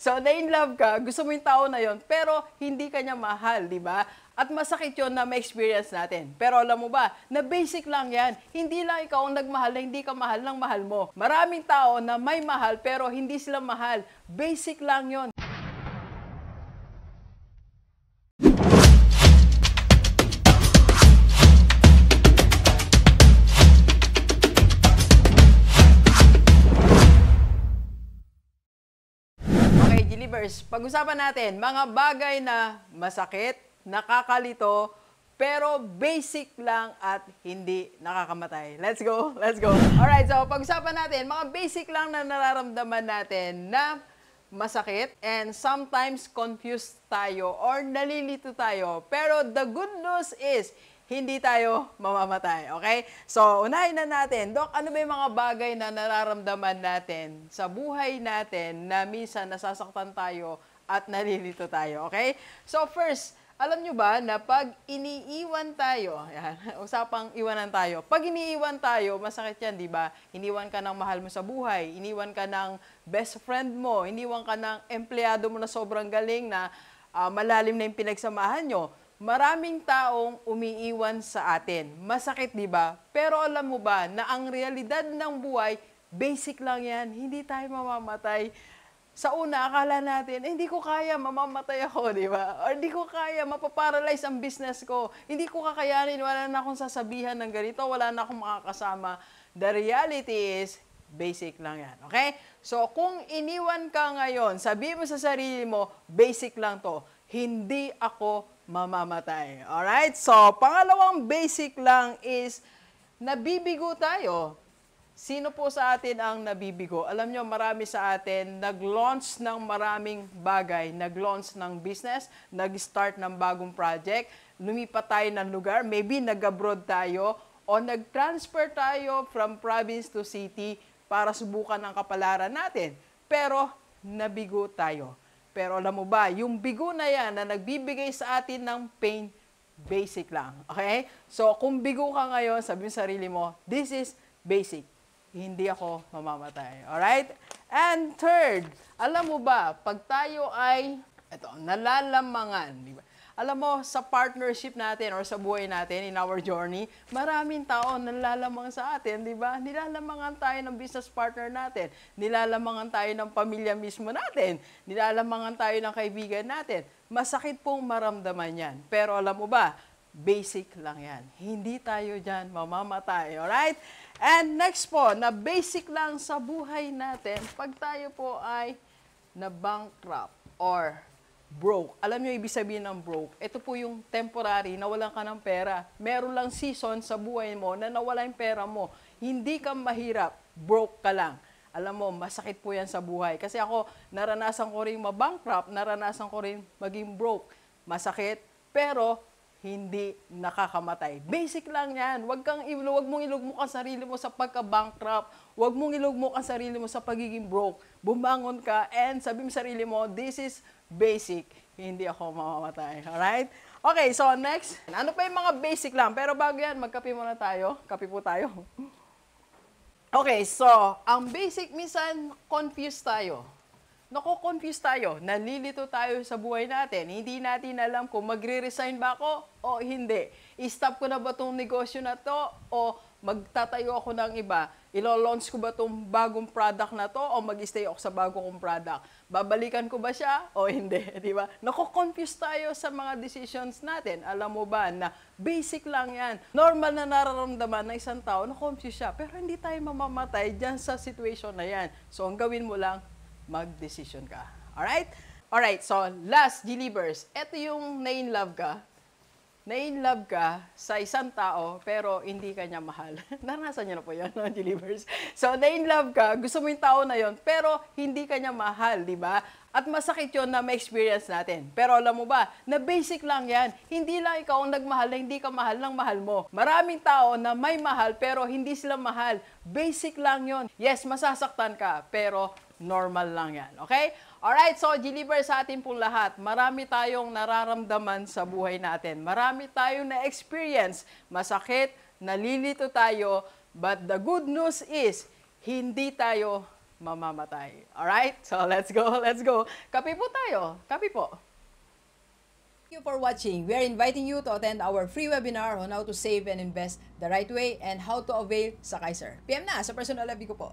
So, na-in love ka, gusto mo yung tao na yon, pero hindi ka niya mahal, di ba? At masakit yon na ma-experience natin. Pero alam mo ba, na basic lang yan. Hindi lang ikaw ang nagmahal na hindi ka mahal ng mahal mo. Maraming tao na may mahal pero hindi sila mahal. Basic lang yon. Okay, Gilivers, pag-usapan natin mga bagay na masakit, nakakalito, pero basic lang at hindi nakakamatay. Let's go, let's go. Alright, so pag-usapan natin, mga basic lang na nararamdaman natin na masakit and sometimes confused tayo or nalilito tayo. Pero the good news is, hindi tayo mamamatay, okay? So, unahin na natin, Dok, ano ba yung mga bagay na nararamdaman natin sa buhay natin na minsan nasasaktan tayo at nalilito tayo, okay? So, first, alam nyo ba na pag iniiwan tayo, yan, usapang iwanan tayo, pag iniiwan tayo, masakit yan, di ba? Iniwan ka ng mahal mo sa buhay, iniwan ka ng best friend mo, iniwan ka ng empleyado mo na sobrang galing na malalim na yung pinagsamahan nyo. Maraming taong umiiwan sa atin. Masakit, di ba? Pero alam mo ba na ang realidad ng buhay, basic lang yan. Hindi tayo mamamatay. Sa una, akala natin, hindi ko kaya, mamamatay ako, di ba? Or hindi ko kaya, mapaparalyze ang business ko. Hindi ko kakayanin, wala na akong sasabihan ng ganito, wala na akong makakasama. The reality is, basic lang yan, okay? So, kung iniwan ka ngayon, sabihin mo sa sarili mo, basic lang to. Hindi ako mamamatay. Alright? So, pangalawang basic lang is, nabibigo tayo. Sino po sa atin ang nabibigo? Alam nyo, marami sa atin nag-launch ng maraming bagay. Nag-launch ng business, nag-start ng bagong project, lumipat tayo ng lugar, maybe nag-abroad tayo, o nag-transfer tayo from province to city para subukan ang kapalaran natin. Pero, nabigo tayo. Pero alam mo ba, yung bigo na yan na nagbibigay sa atin ng pain, basic lang. Okay? So, kung bigo ka ngayon, sabi sa sarili mo, this is basic. Hindi ako mamamatay. Alright? And third, alam mo ba, pag tayo ay, nalalamangan, di ba? Alam mo, sa partnership natin or sa buhay natin, in our journey, maraming tao nalalamangan sa atin, di ba? Nilalamangan tayo ng business partner natin, nilalamangan tayo ng pamilya mismo natin, nilalamangan tayo ng kaibigan natin. Masakit pong maramdaman yan. Pero alam mo ba, basic lang yan. Hindi tayo dyan mamamatay, alright? And next po, na basic lang sa buhay natin, pag tayo po ay na-bankrupt or broke. Alam nyo ibig sabihin ng broke? Ito po yung temporary, nawalan ka ng pera. Meron lang season sa buhay mo na nawala yung pera mo. Hindi ka mahirap, broke ka lang. Alam mo, masakit po yan sa buhay. Kasi ako, naranasan ko rin ma-bankrupt, naranasan ko rin maging broke. Masakit, pero hindi nakakamatay. Basic lang yan. Huwag mong ilugmok ang sarili mo sa pagka-bankrupt. Huwag mong ilugmok ang sarili mo sa pagiging broke. Bumangon ka and sabi mo sa sarili mo, this is basic. Hindi ako mamamatay. Alright? Okay, so next. Ano pa yung mga basic lang? Pero bago yan, magkape muna tayo. Kape po tayo. Okay, so, ang basic, minsan, confused tayo. Nako-confuse tayo, nalilito tayo sa buhay natin. Hindi natin alam kung magre-resign ba ako o hindi. I-stop ko na ba itong negosyo na to o magtatayo ako ng iba? Ilo-launch ko ba itong bagong product na to o mag-stay ako sa bagong product? Babalikan ko ba siya o hindi? Di ba? Nako-confuse tayo sa mga decisions natin. Alam mo ba na basic lang yan. Normal na nararamdaman ng isang tao, na-confuse siya. Pero hindi tayo mamamatay dyan sa situation na yan. So, ang gawin mo lang, mag-decision ka. Alright? Alright, so last, Gilivers, ito yung na-in love ka. Na-in love ka sa isang tao, pero hindi ka niya mahal. Naranasan niyo na po yan, no, Gilivers? So, na-in love ka, gusto mo yung tao na yon, pero hindi ka niya mahal, di ba? At masakit yun na ma-experience natin. Pero alam mo ba, na basic lang yan. Hindi lang ikaw ang nagmahal na hindi ka mahal ng mahal mo. Maraming tao na may mahal, pero hindi sila mahal. Basic lang yon. Yes, masasaktan ka, pero normal lang yan. Okay? Alright, so Gilivers sa atin pong lahat, marami tayong nararamdaman sa buhay natin. Marami tayong na-experience. Masakit, nalilito tayo, but the good news is, hindi tayo mamamatay. Alright? So, let's go, let's go. Kape po tayo. Kape po. Thank you for watching. We are inviting you to attend our free webinar on how to save and invest the right way and how to avail sa Kaiser. PM na sa personal FB ko po.